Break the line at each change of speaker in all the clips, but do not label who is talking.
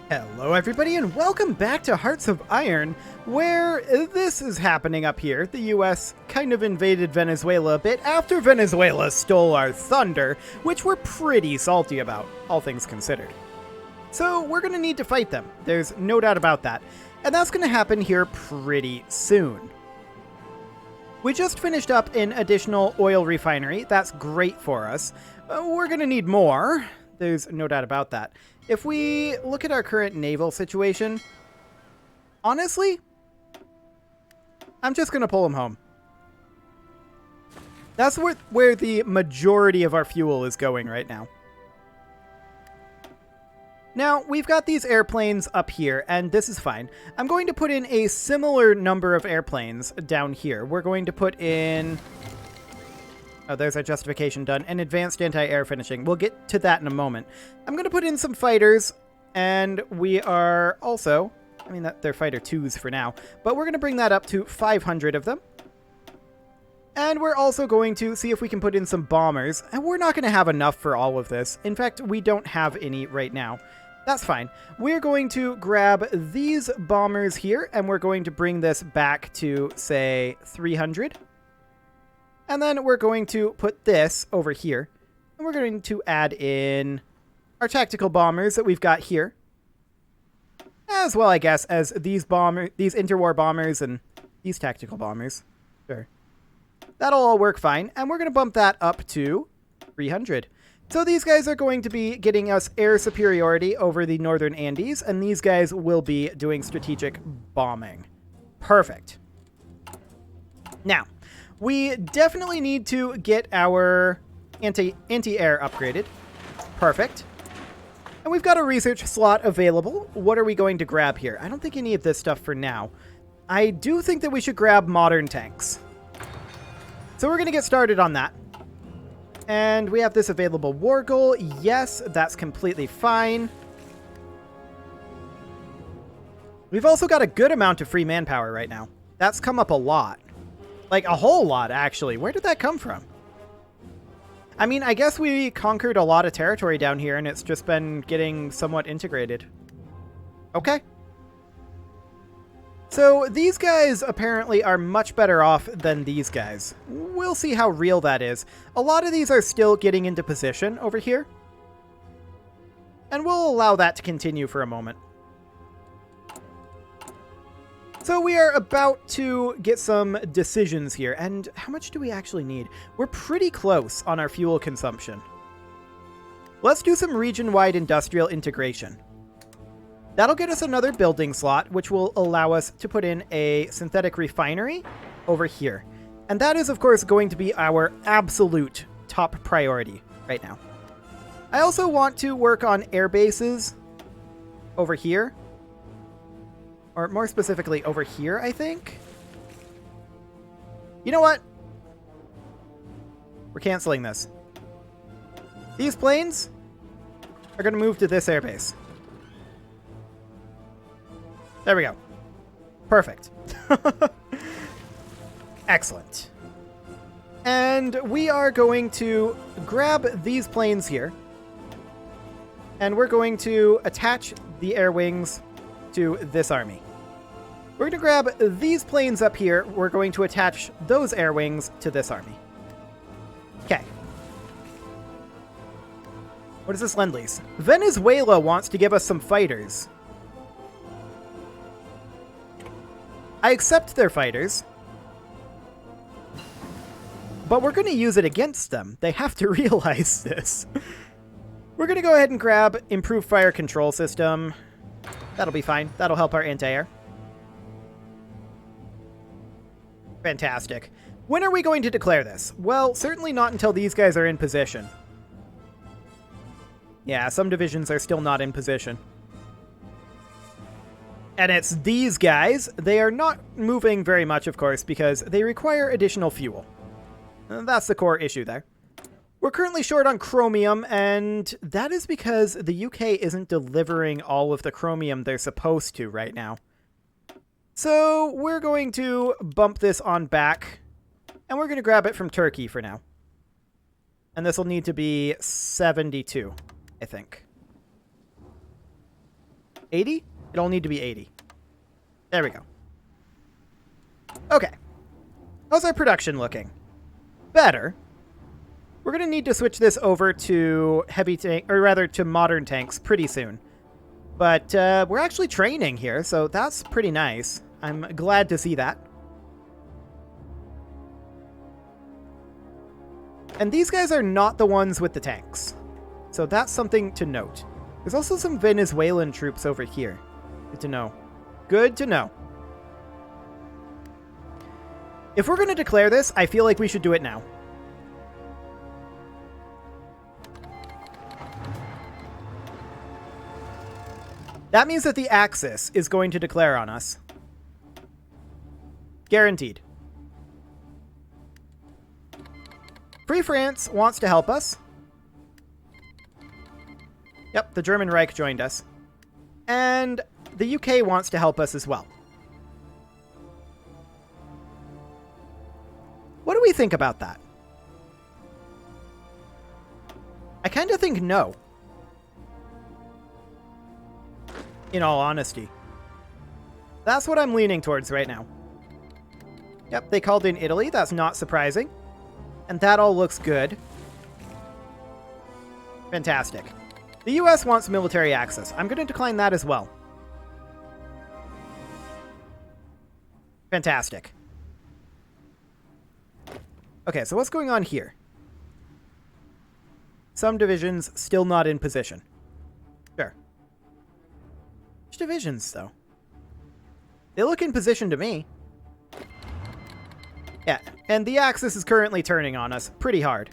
Hello everybody and welcome back to Hearts of Iron, where this is happening up here. The US kind of invaded Venezuela a bit after Venezuela stole our thunder, which we're pretty salty about, all things considered. So we're going to need to fight them, there's no doubt about that, and that's going to happen here pretty soon. We just finished up an additional oil refinery, that's great for us. We're going to need more, there's no doubt about that. If we look at our current naval situation, honestly, I'm just going to pull them home. That's where the majority of our fuel is going right now. Now, we've got these airplanes up here, and this is fine. I'm going to put in a similar number of airplanes down here. We're going to put in... Oh, there's our justification done. And advanced anti-air finishing. We'll get to that in a moment. I'm going to put in some fighters, and we are also... I mean, they're fighter 2s for now, but we're going to bring that up to 500 of them. And we're also going to see if we can put in some bombers, and we're not going to have enough for all of this. In fact, we don't have any right now. That's fine. We're going to grab these bombers here, and we're going to bring this back to, say, 300. And then we're going to put this over here. And we're going to add in our tactical bombers that we've got here. As well, I guess, as these interwar bombers and these tactical bombers. Sure. That'll all work fine. And we're going to bump that up to 300. So these guys are going to be getting us air superiority over the northern Andes. And these guys will be doing strategic bombing. Perfect. Now... we definitely need to get our anti-air upgraded. Perfect. And we've got a research slot available. What are we going to grab here? I don't think any of this stuff for now. I do think that we should grab modern tanks. So we're going to get started on that. And we have this available war goal. Yes, that's completely fine. We've also got a good amount of free manpower right now. That's come up a lot. Like, a whole lot, actually. Where did that come from? I mean, I guess we conquered a lot of territory down here, and it's just been getting somewhat integrated. Okay. So, these guys apparently are much better off than these guys. We'll see how real that is. A lot of these are still getting into position over here. And we'll allow that to continue for a moment. So we are about to get some decisions here, and how much do we actually need? We're pretty close on our fuel consumption. Let's do some region-wide industrial integration. That'll get us another building slot, which will allow us to put in a synthetic refinery over here. And that is, of course, going to be our absolute top priority right now. I also want to work on air bases over here. Or more specifically, over here, I think. You know what? We're canceling this. These planes are going to move to this airbase. There we go. Perfect. Excellent. And we are going to grab these planes here. And we're going to attach the air wings to this army. We're going to grab these planes up here. We're going to attach those air wings to this army. Okay. What is this Lend-Lease? Venezuela wants to give us some fighters. I accept their fighters. But we're going to use it against them. They have to realize this. We're going to go ahead and grab improved fire control system. That'll be fine. That'll help our anti-air. Fantastic. When are we going to declare this? Well, certainly not until these guys are in position. Yeah, some divisions are still not in position. And it's these guys. They are not moving very much, of course, because they require additional fuel. That's the core issue there. We're currently short on chromium, and that is because the UK isn't delivering all of the chromium they're supposed to right now. So we're going to bump this on back, and we're going to grab it from Turkey for now. And this will need to be 72, I think. 80? It'll need to be 80. There we go. Okay. How's our production looking? Better. We're going to need to switch this over to heavy tank, or rather to modern tanks pretty soon. But we're actually training here, so that's pretty nice. I'm glad to see that. And these guys are not the ones with the tanks. So that's something to note. There's also some Venezuelan troops over here. Good to know. Good to know. If we're going to declare this, I feel like we should do it now. That means that the Axis is going to declare on us. Guaranteed. Free France wants to help us. Yep, the German Reich joined us. And the UK wants to help us as well. What do we think about that? I kind of think no. In all honesty. That's what I'm leaning towards right now. Yep, they called in Italy. That's not surprising. And that all looks good. Fantastic. The US wants military access. I'm going to decline that as well. Fantastic. Okay, so what's going on here? Some divisions still not in position. Sure. Which divisions, though? They look in position to me. Yeah, and the Axis is currently turning on us pretty hard.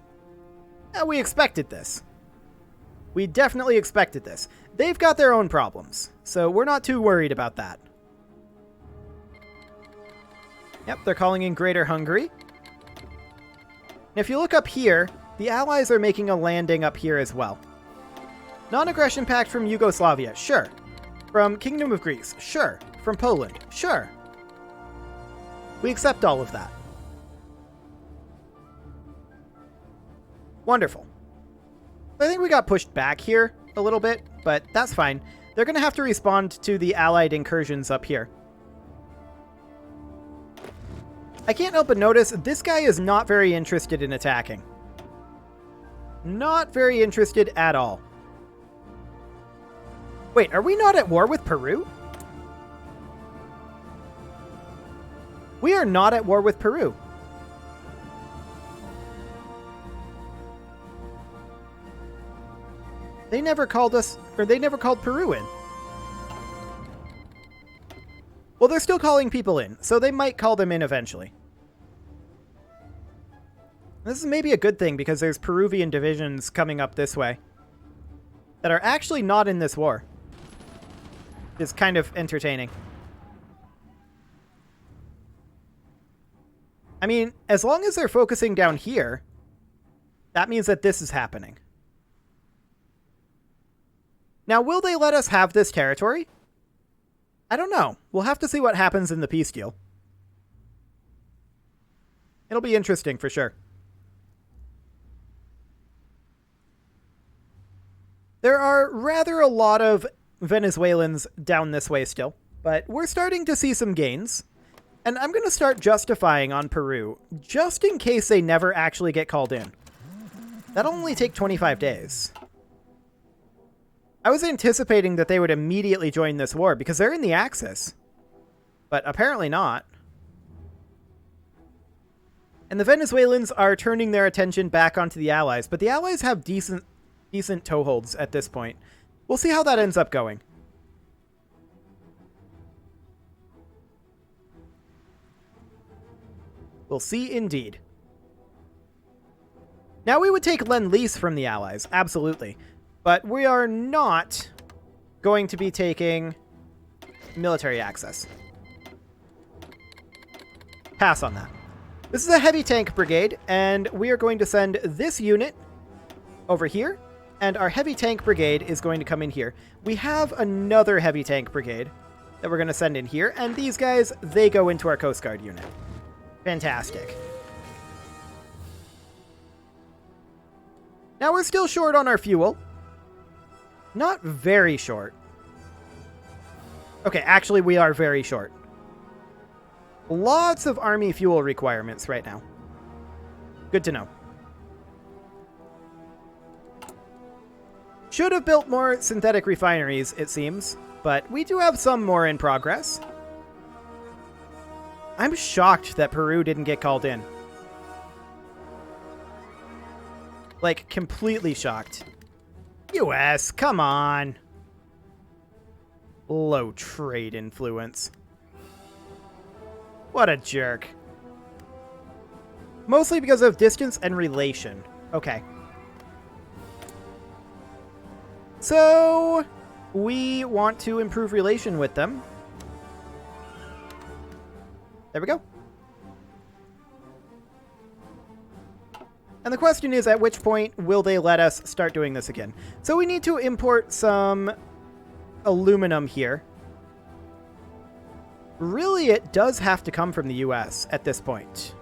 We expected this. We definitely expected this. They've got their own problems, so we're not too worried about that. Yep, they're calling in Greater Hungary. And if you look up here, the Allies are making a landing up here as well. Non-aggression pact from Yugoslavia, sure. From Kingdom of Greece, sure. From Poland, sure. We accept all of that. Wonderful. I think we got pushed back here a little bit, but that's fine. They're going to have to respond to the Allied incursions up here. I can't help but notice this guy is not very interested in attacking. Not very interested at all. Wait, are we not at war with Peru? We are not at war with Peru. They never called us, or they never called Peru in. Well, they're still calling people in, so they might call them in eventually. This is maybe a good thing because there's Peruvian divisions coming up this way that are actually not in this war. It's kind of entertaining. I mean, as long as they're focusing down here, that means that this is happening. Now, will they let us have this territory? I don't know. We'll have to see what happens in the peace deal. It'll be interesting for sure. There are rather a lot of Venezuelans down this way still, but we're starting to see some gains. And I'm going to start justifying on Peru, just in case they never actually get called in. That'll only take 25 days. I was anticipating that they would immediately join this war because they're in the Axis. But apparently not. And the Venezuelans are turning their attention back onto the Allies, but the Allies have decent toeholds at this point. We'll see how that ends up going. We'll see indeed. Now we would take Lend-Lease from the Allies, absolutely. But we are not going to be taking military access. Pass on that. This is a heavy tank brigade, and we are going to send this unit over here, and our heavy tank brigade is going to come in here. We have another heavy tank brigade that we're going to send in here, and these guys, they go into our Coast Guard unit. Fantastic. Now we're still short on our fuel. Not very short. Okay, actually, we are very short. Lots of army fuel requirements right now. Good to know. Should have built more synthetic refineries, it seems, but we do have some more in progress. I'm shocked that Peru didn't get called in. Like, completely shocked. US, come on. Low trade influence. What a jerk. Mostly because of distance and relation. Okay. So, we want to improve relation with them. There we go. And the question is, at which point will they let us start doing this again? So we need to import some aluminum here. Really, it does have to come from the US at this point.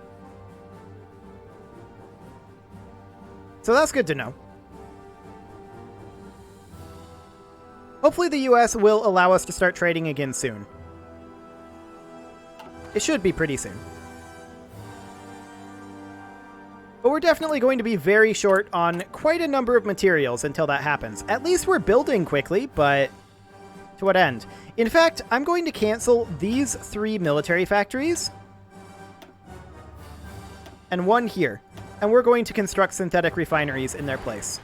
So that's good to know. Hopefully the US will allow us to start trading again soon. It should be pretty soon. But we're definitely going to be very short on quite a number of materials until that happens. At least we're building quickly, but to what end? In fact, I'm going to cancel these 3 military factories and 1 here. And we're going to construct synthetic refineries in their place.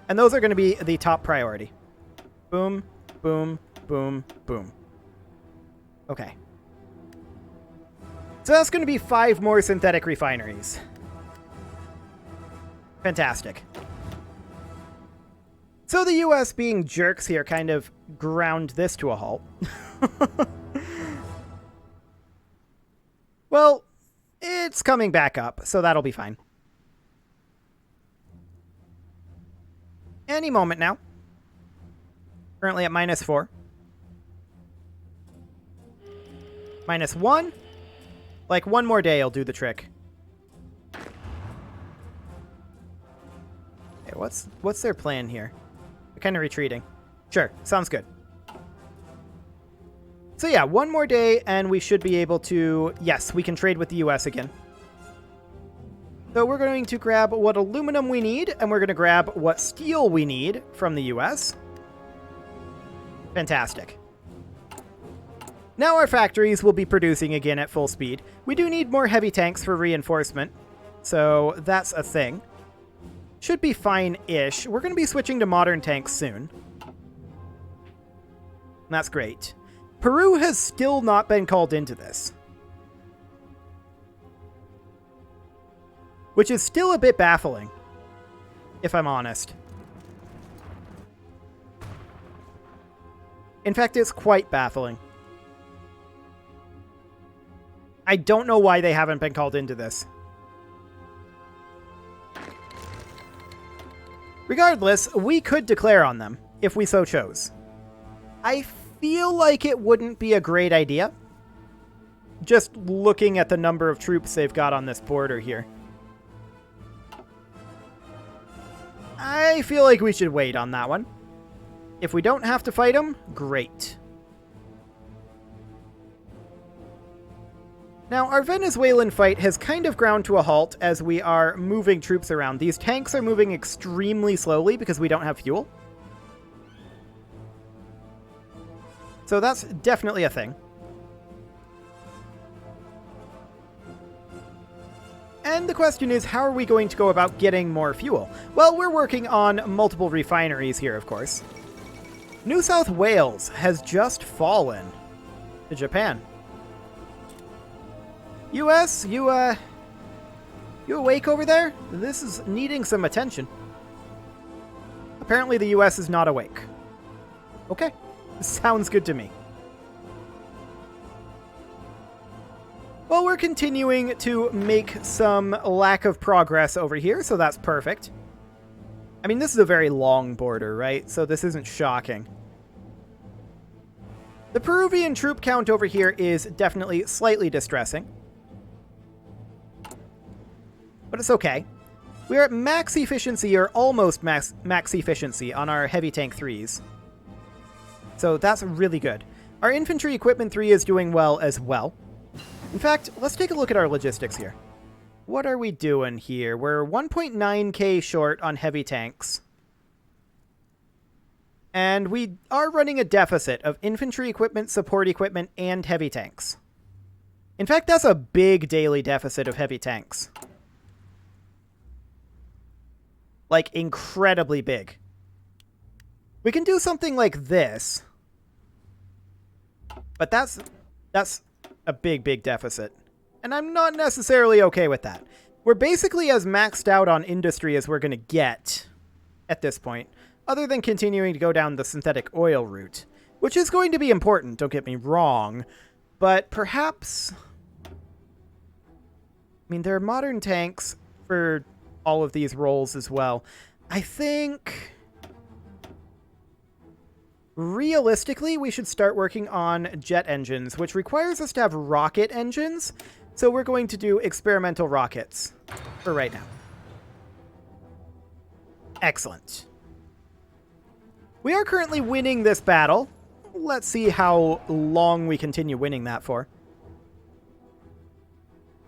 And those are going to be the top priority. Boom, boom, boom, boom. Okay. So that's going to be 5 more synthetic refineries. Fantastic. So the US, being jerks here, kind of ground this to a halt. Well, it's coming back up, so that'll be fine. Any moment now. Currently at -4. -1. Like, 1 more day will do the trick. Okay, what's their plan here? They're kind of retreating. Sure, sounds good. So yeah, 1 more day, and we should be able to... Yes, we can trade with the US again. So we're going to grab what aluminum we need, and we're going to grab what steel we need from the US. Fantastic. Now our factories will be producing again at full speed. We do need more heavy tanks for reinforcement, so that's a thing. Should be fine-ish. We're going to be switching to modern tanks soon. That's great. Peru has still not been called into this, which is still a bit baffling, if I'm honest. In fact, it's quite baffling. I don't know why they haven't been called into this. Regardless, we could declare on them, if we so chose. I feel like it wouldn't be a great idea, just looking at the number of troops they've got on this border here. I feel like we should wait on that one. If we don't have to fight them, great. Now, our Venezuelan fight has kind of ground to a halt as we are moving troops around. These tanks are moving extremely slowly because we don't have fuel. So that's definitely a thing. And the question is, how are we going to go about getting more fuel? Well, we're working on multiple refineries here, of course. New South Wales has just fallen to Japan. US, you awake over there? This is needing some attention. Apparently the US is not awake. Okay, sounds good to me. Well, we're continuing to make some lack of progress over here, so that's perfect. I mean, this is a very long border, right? So this isn't shocking. The Peruvian troop count over here is definitely slightly distressing. But it's okay. We're at max efficiency, or almost max efficiency, on our heavy tank 3s. So that's really good. Our infantry equipment 3 is doing well as well. In fact, let's take a look at our logistics here. What are we doing here? We're 1.9k short on heavy tanks. And we are running a deficit of infantry equipment, support equipment, and heavy tanks. In fact, that's a big daily deficit of heavy tanks. Like, incredibly big. We can do something like this. But that's a big, big deficit. And I'm not necessarily okay with that. We're basically as maxed out on industry as we're going to get at this point, other than continuing to go down the synthetic oil route, which is going to be important, don't get me wrong, but perhaps... I mean, there are modern tanks for all of these roles as well. I think... realistically, we should start working on jet engines, which requires us to have rocket engines, so we're going to do experimental rockets for right now. Excellent. We are currently winning this battle. Let's see how long we continue winning that for.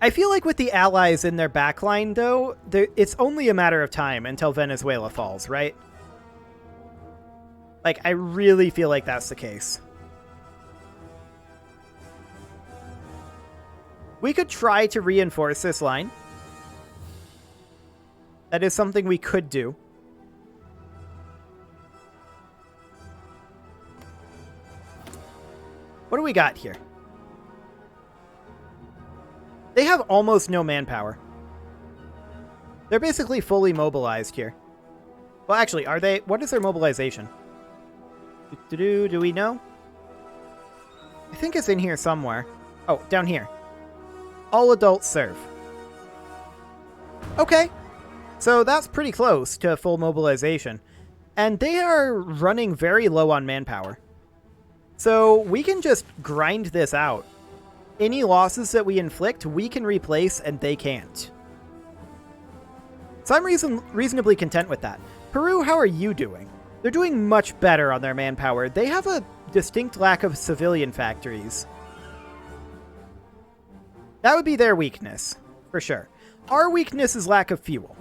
I feel like with the Allies in their backline, though, it's only a matter of time until Venezuela falls, right? Like, I really feel like that's the case. We could try to reinforce this line. That is something we could do. What do we got here? They have almost no manpower. They're basically fully mobilized here. Well, actually, are they? What is their mobilization? Do we know? I think it's in here somewhere. Oh, down here. All adults serve. Okay. So that's pretty close to full mobilization. And they are running very low on manpower. So we can just grind this out. Any losses that we inflict, we can replace, and they can't. So I'm reasonably content with that. Peru, how are you doing? They're doing much better on their manpower. They have a distinct lack of civilian factories. That would be their weakness, for sure. Our weakness is lack of fuel.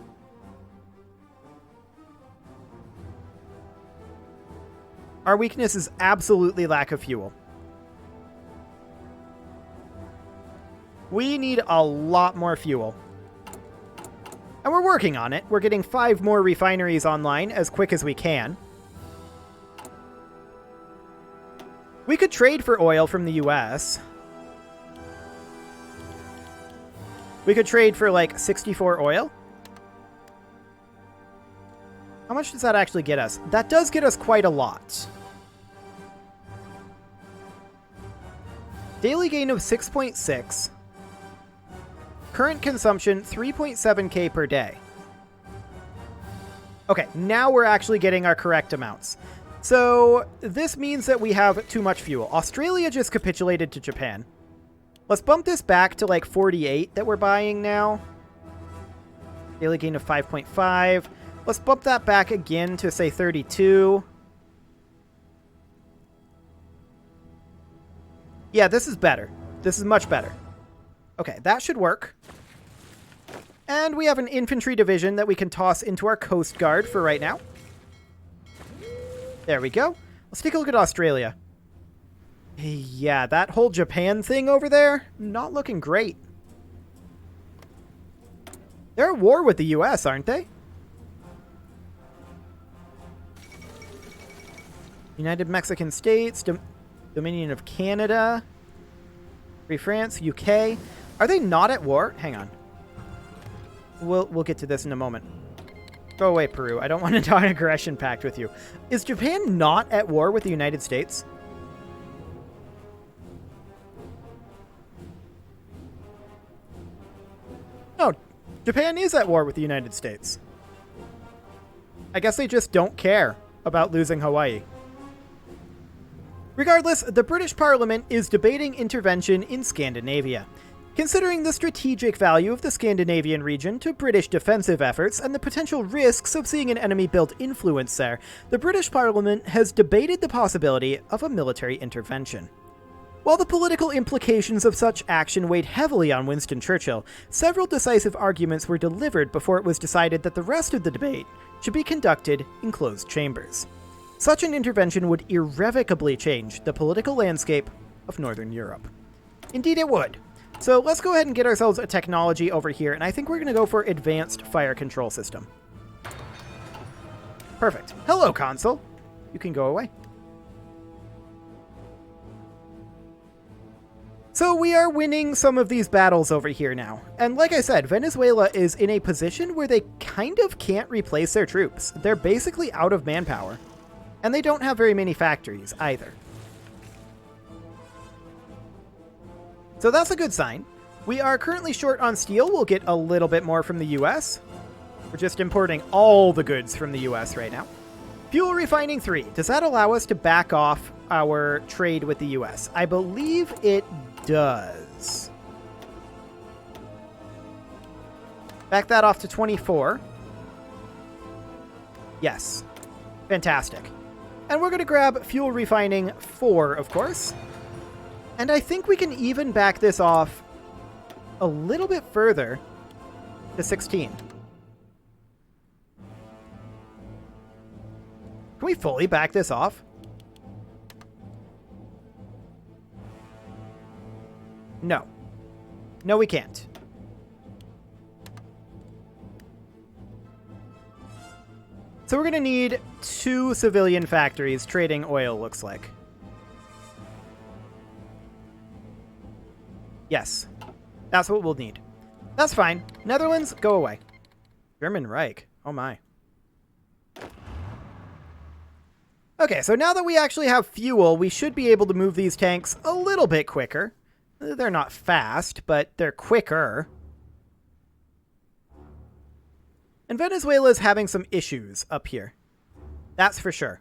Our weakness is absolutely lack of fuel. We need a lot more fuel. And we're working on it. We're getting 5 more refineries online as quick as we can. We could trade for oil from the US. We could trade for like 64 oil. How much does that actually get us? That does get us quite a lot. Daily gain of 6.6. Current consumption 3.7k per day. Okay, now we're actually getting our correct amounts. So this means that we have too much fuel. Australia just capitulated to Japan. Let's bump this back to like 48 that we're buying now. Daily gain of 5.5. Let's bump that back again to say 32. Yeah, this is better. This is much better. Okay, that should work. And we have an infantry division that we can toss into our Coast Guard for right now. There we go. Let's take a look at Australia. Yeah, that whole Japan thing over there, not looking great. They're at war with the US, aren't they? United Mexican States, Dominion of Canada, Free France, UK. Are they not at war? Hang on. We'll get to this in a moment. Go away, Peru. I don't want a non-aggression pact with you. Is Japan not at war with the United States? No, Japan is at war with the United States. I guess they just don't care about losing Hawaii. Regardless, the British Parliament is debating intervention in Scandinavia. Considering the strategic value of the Scandinavian region to British defensive efforts and the potential risks of seeing an enemy-built influence there, the British Parliament has debated the possibility of a military intervention. While the political implications of such action weighed heavily on Winston Churchill, several decisive arguments were delivered before it was decided that the rest of the debate should be conducted in closed chambers. Such an intervention would irrevocably change the political landscape of Northern Europe. Indeed it would. So let's go ahead and get ourselves a technology over here, and I think we're going to go for Advanced Fire Control System. Perfect. Hello, console. You can go away. So we are winning some of these battles over here now. And like I said, Venezuela is in a position where they kind of can't replace their troops. They're basically out of manpower. And they don't have very many factories either. So that's a good sign. We are currently short on steel. We'll get a little bit more from the US. We're just importing all the goods from the US right now. Fuel refining 3. Does that allow us to back off our trade with the US? I believe it does. Back that off to 24. Yes. Fantastic. And we're going to grab fuel refining 4, of course. And I think we can even back this off a little bit further to 16. Can we fully back this off? No. No, we can't. So we're going to need 2 civilian factories trading oil, looks like. Yes. That's what we'll need. That's fine. Netherlands, go away. German Reich. Oh my. Okay, so now that we actually have fuel, we should be able to move these tanks a little bit quicker. They're not fast, but they're quicker. And Venezuela is having some issues up here. That's for sure.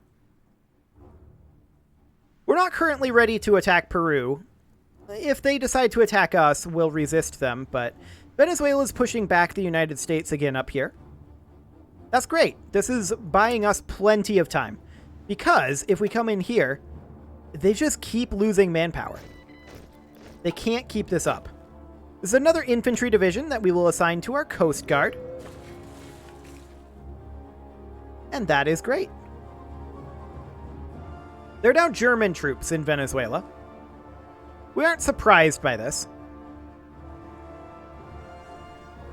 We're not currently ready to attack Peru. If they decide to attack us, we'll resist them, but Venezuela's pushing back the United States again up here. That's great. This is buying us plenty of time. Because if we come in here, they just keep losing manpower. They can't keep this up. This is another infantry division that we will assign to our Coast Guard. And that is great. They're now German troops in Venezuela. We aren't surprised by this.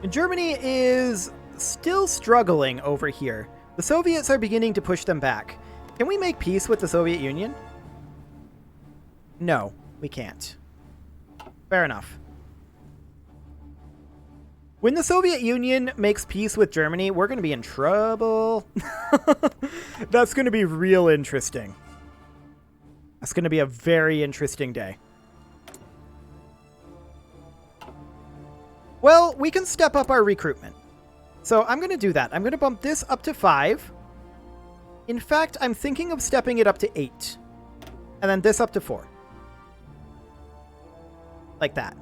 And Germany is still struggling over here. The Soviets are beginning to push them back. Can we make peace with the Soviet Union? No, we can't. Fair enough. When the Soviet Union makes peace with Germany, we're going to be in trouble. That's going to be real interesting. That's going to be a very interesting day. Well, we can step up our recruitment. So I'm going to do that. I'm going to bump this up to 5. In fact, I'm thinking of stepping it up to 8. And then this up to 4. Like that.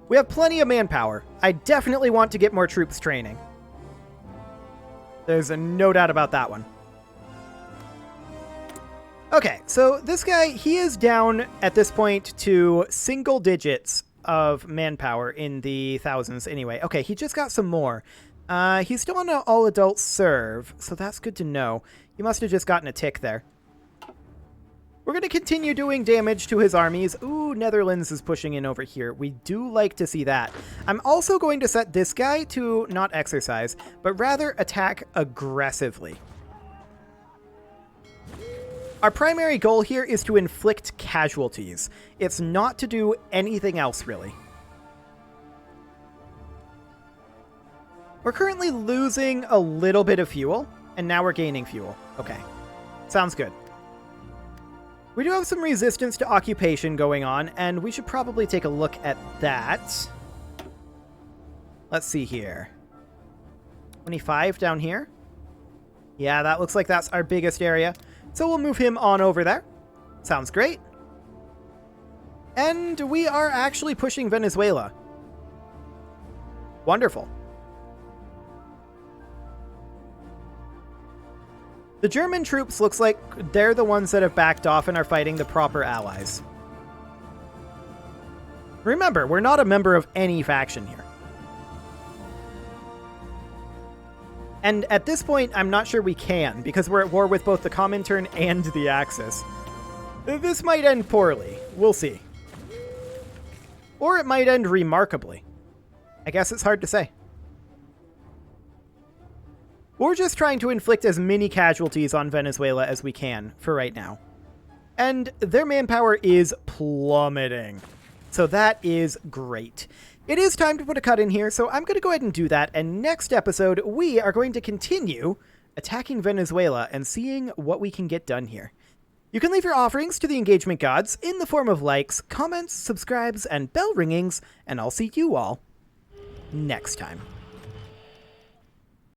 We have plenty of manpower. I definitely want to get more troops training. There's no doubt about that one. Okay, so this guy, he is down at this point to single digits of manpower in the thousands anyway. Okay, he just got some more. He's still on an all-adult serve, so that's good to know. He must have just gotten a tick there. We're going to continue doing damage to his armies. Ooh, Netherlands is pushing in over here. We do like to see that. I'm also going to set this guy to not exercise, but rather attack aggressively. Our primary goal here is to inflict casualties. It's not to do anything else, really. We're currently losing a little bit of fuel, and now we're gaining fuel. Okay. Sounds good. We do have some resistance to occupation going on, and we should probably take a look at that. Let's see here. 25 down here. Yeah, that looks like that's our biggest area. So we'll move him on over there. Sounds great. And we are actually pushing Venezuela. Wonderful. The German troops looks like they're the ones that have backed off and are fighting the proper allies. Remember, we're not a member of any faction here. And at this point, I'm not sure we can, because we're at war with both the Comintern and the Axis. This might end poorly. We'll see. Or it might end remarkably. I guess it's hard to say. We're just trying to inflict as many casualties on Venezuela as we can for right now. And their manpower is plummeting. So that is great. It is time to put a cut in here, so I'm going to go ahead and do that, and next episode, we are going to continue attacking Venezuela and seeing what we can get done here. You can leave your offerings to the engagement gods in the form of likes, comments, subscribes, and bell ringings, and I'll see you all next time.